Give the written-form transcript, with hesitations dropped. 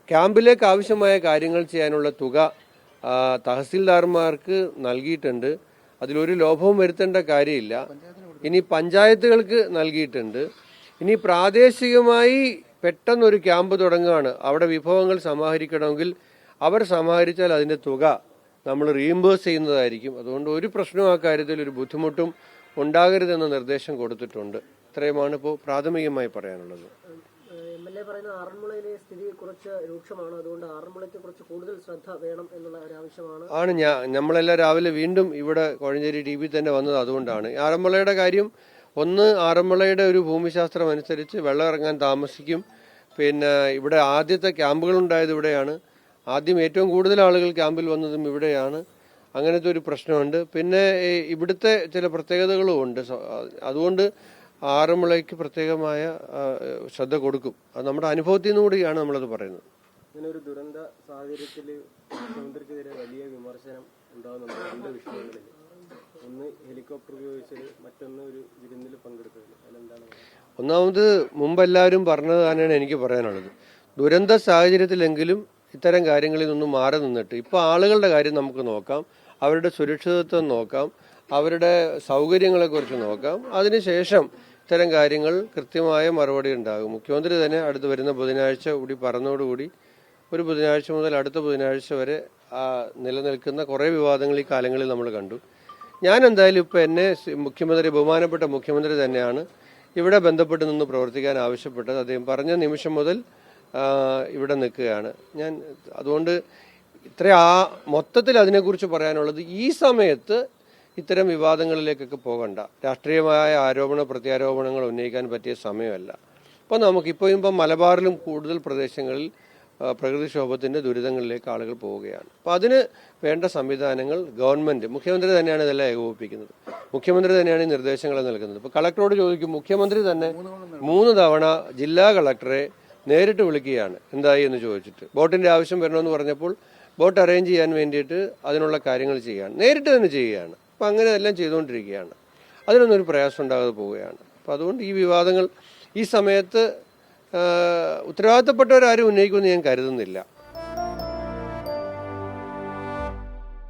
ക്യാമ്പിലേക്ക് ആവശ്യമായ കാര്യങ്ങൾ ചെയ്യാനുള്ള തുക തഹസിൽദാർമാർക്ക് നൽകിയിട്ടുണ്ട്. അതിലൊരു ലോഭവും വരുത്തേണ്ട കാര്യമില്ല. ഇനി പഞ്ചായത്തുകൾക്ക് നൽകിയിട്ടുണ്ട്. ഇനി പ്രാദേശികമായി പെട്ടെന്നൊരു ക്യാമ്പ് തുടങ്ങുകയാണ്, അവിടെ വിഭവങ്ങൾ സമാഹരിക്കണമെങ്കിൽ അവർ സമാഹരിച്ചാൽ അതിൻ്റെ തുക നമ്മൾ റീഇംബേഴ്സ് ചെയ്യുന്നതായിരിക്കും. അതുകൊണ്ട് ഒരു പ്രശ്നവും ആ കാര്യത്തിൽ ഒരു ബുദ്ധിമുട്ടും ഉണ്ടാകരുതെന്ന നിർദ്ദേശം കൊടുത്തിട്ടുണ്ട്. ഇത്രയുമാണ് ഇപ്പോൾ പ്രാഥമികമായി പറയാനുള്ളത്. എംഎൽഎ പറയുന്ന ആറന്മുളയിലെ സ്ഥിതി കുറച്ച് രൂക്ഷമാണ്, അതുകൊണ്ട് ആറന്മുളയ്ക്ക് കുറച്ച് കൂടുതൽ ശ്രദ്ധ വേണം എന്നുള്ള ഒരു ആവശ്യമാണ്. നമ്മളെല്ലാം രാവിലെ വീണ്ടും ഇവിടെ കോഴഞ്ചേരി ടി വി തന്നെ വന്നത് അതുകൊണ്ടാണ്. ആറന്മുളയുടെ കാര്യം, ഒന്ന് ആറന്മുളയുടെ ഒരു ഭൂമിശാസ്ത്രം അനുസരിച്ച് വെള്ളം ഇറങ്ങാൻ താമസിക്കും. പിന്നെ ഇവിടെ ആദ്യത്തെ ക്യാമ്പുകൾ ഉണ്ടായത് ഇവിടെയാണ്. ആദ്യം ഏറ്റവും കൂടുതൽ ആളുകൾ ക്യാമ്പിൽ വന്നതും ഇവിടെയാണ്. അങ്ങനത്തെ ഒരു പ്രശ്നമുണ്ട്. പിന്നെ ഇവിടുത്തെ ചില പ്രത്യേകതകളും ഉണ്ട്. അതുകൊണ്ട് ആറന്മുളയ്ക്ക് പ്രത്യേകമായ ശ്രദ്ധ കൊടുക്കും. അത് നമ്മുടെ അനുഭവത്തിൽ നിന്ന് കൂടിയാണ് നമ്മളത് പറയുന്നത്. ഇങ്ങനെ ഒരു ദുരന്ത സാഹചര്യത്തിൽ മുഖ്യമന്ത്രിക്കെതിരെ വലിയ വിമർശനം ഉണ്ടാകുന്നുണ്ട് രണ്ട് വിഷയങ്ങളിൽ. ഒന്ന് ഹെലികോപ്റ്റർ ഉപയോഗിച്ചത്, മറ്റൊന്ന് ഒരു വിരുന്നിൽ പങ്കെടുത്തത്. അതെന്താണ്? ഒന്നാമത് മുമ്പെല്ലാവരും പറഞ്ഞത് തന്നെയാണ് എനിക്ക് പറയാനുള്ളത്. ദുരന്ത സാഹചര്യത്തിലെങ്കിലും ഇത്തരം കാര്യങ്ങളിൽ നിന്നും മാറി നിന്നിട്ട് ഇപ്പോൾ ആളുകളുടെ കാര്യം നമുക്ക് നോക്കാം, അവരുടെ സുരക്ഷിതത്വം നോക്കാം, അവരുടെ സൗകര്യങ്ങളെക്കുറിച്ച് നോക്കാം. അതിനുശേഷം ഇത്തരം കാര്യങ്ങൾ കൃത്യമായ മറുപടി ഉണ്ടാകും. മുഖ്യമന്ത്രി തന്നെ അടുത്ത് വരുന്ന ബുധനാഴ്ച കൂടി പറഞ്ഞതോടുകൂടി ഒരു ബുധനാഴ്ച മുതൽ അടുത്ത ബുധനാഴ്ച വരെ നിലനിൽക്കുന്ന കുറേ വിവാദങ്ങൾ ഈ കാലങ്ങളിൽ നമ്മൾ കണ്ടു. ഞാൻ എന്തായാലും ഇപ്പോൾ എന്നെ ബഹുമാനപ്പെട്ട മുഖ്യമന്ത്രി തന്നെയാണ് ഇവിടെ ബന്ധപ്പെട്ട് നിന്ന് പ്രവർത്തിക്കാൻ ആവശ്യപ്പെട്ടത്. അദ്ദേഹം പറഞ്ഞ നിമിഷം മുതൽ ഇവിടെ നിൽക്കുകയാണ് ഞാൻ. അതുകൊണ്ട് മൊത്തത്തിൽ അതിനെക്കുറിച്ച് പറയാനുള്ളത്, ഈ സമയത്ത് ഇത്തരം വിവാദങ്ങളിലേക്കൊക്കെ പോകണ്ട. രാഷ്ട്രീയമായ പ്രത്യാരോപണങ്ങൾ ഉന്നയിക്കാൻ പറ്റിയ സമയമല്ല. അപ്പോൾ നമുക്കിപ്പോൾ മലബാറിലും കൂടുതൽ പ്രദേശങ്ങളിൽ പ്രകൃതിക്ഷോഭത്തിൻ്റെ ദുരിതങ്ങളിലേക്ക് ആളുകൾ പോവുകയാണ്. അപ്പോൾ അതിന് വേണ്ട സംവിധാനങ്ങൾ ഗവൺമെൻറ്, മുഖ്യമന്ത്രി തന്നെയാണ് ഇതെല്ലാം ഏകോപിപ്പിക്കുന്നത്. മുഖ്യമന്ത്രി തന്നെയാണ് ഈ നിർദ്ദേശങ്ങൾ നൽകുന്നത്. ഇപ്പോൾ കളക്ടറോട് ചോദിക്കും, മുഖ്യമന്ത്രി തന്നെ 3 തവണ ജില്ലാ കളക്ടറെ നേരിട്ട് വിളിക്കുകയാണ് എന്തായി എന്ന് ചോദിച്ചിട്ട്. ബോട്ടിൻ്റെ ആവശ്യം വരണമെന്ന് പറഞ്ഞപ്പോൾ ബോട്ട് അറേഞ്ച് ചെയ്യാൻ വേണ്ടിയിട്ട് അതിനുള്ള കാര്യങ്ങൾ ചെയ്യുകയാണ്, നേരിട്ട് തന്നെ ചെയ്യുകയാണ്. അപ്പം അങ്ങനെ എല്ലാം ചെയ്തുകൊണ്ടിരിക്കുകയാണ്. അതിനൊന്നും ഒരു പ്രയാസം ഉണ്ടാകാതെ പോവുകയാണ്. അപ്പം അതുകൊണ്ട് ഈ വിവാദങ്ങൾ ഈ സമയത്ത് ഉത്തരവാദിത്തപ്പെട്ടവരാരും ഉന്നയിക്കുമെന്ന് ഞാൻ കരുതുന്നില്ല.